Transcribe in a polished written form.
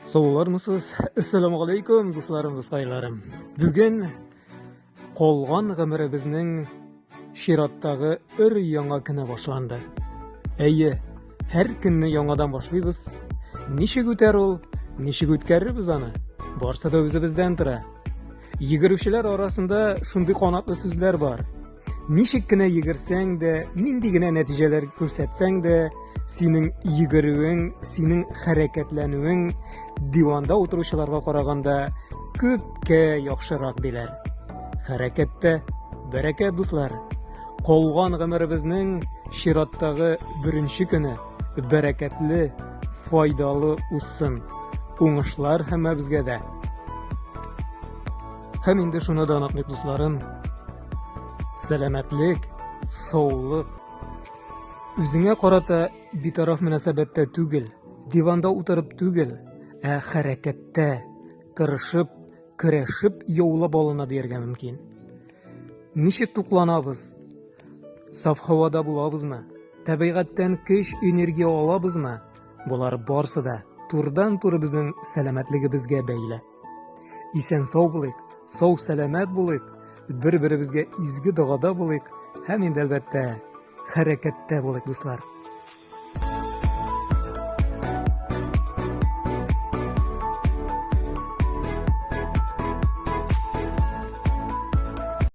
Саулармысыз? Ассаламу алейкум, дусларым, дускайларым. Бүген калган гомеребезнең чираттагы өр яңа көне башланды. Әйе, һәр көнне яңадан башлыйбыз. Ничек үтәр ул? Ничек үткәрербез аны? Барсы да үзебездән тора. Йөгерүчеләр арасында шундый канатлы сүзләр бар. Ничек кенә йөгерсәң дә, нинди генә нәтиҗәләр күрсәтсәң дә, синең йөгерүең, синең хәрәкәтләнүең диванда утыручыларга караганда күпкә яхшырак диләр. Хәрәкәттә бәрәкәт, дуслар. Калган гомеребезнең чираттагы беренче көне бәрәкәтле, файдалы узсын. Уңышлар һәммәбезгә дә. Һәм инде шуны да онытмыйк, дусларым. Сәламәтлек, саулык. Үзеңә карата битараф мөнәсәбәттә түгел, диванда утырып түгел, ә хәрәкәттә, тырышып, көрәшеп яулап алына дияргә мөмкин. Ничек тукланабыз? Саф һавада булабызмы? Табигатьтән көч, энергия алабызмы? Булар барсы да турыдан-туры безнең сәламәтлегебезгә бәйле. Исән сау булыйк, сау сәламәт булыйк, бер-беребезгә изге догада булыйк, һәм инде әлбәттә хәрәкәттә булыйк, дуслар.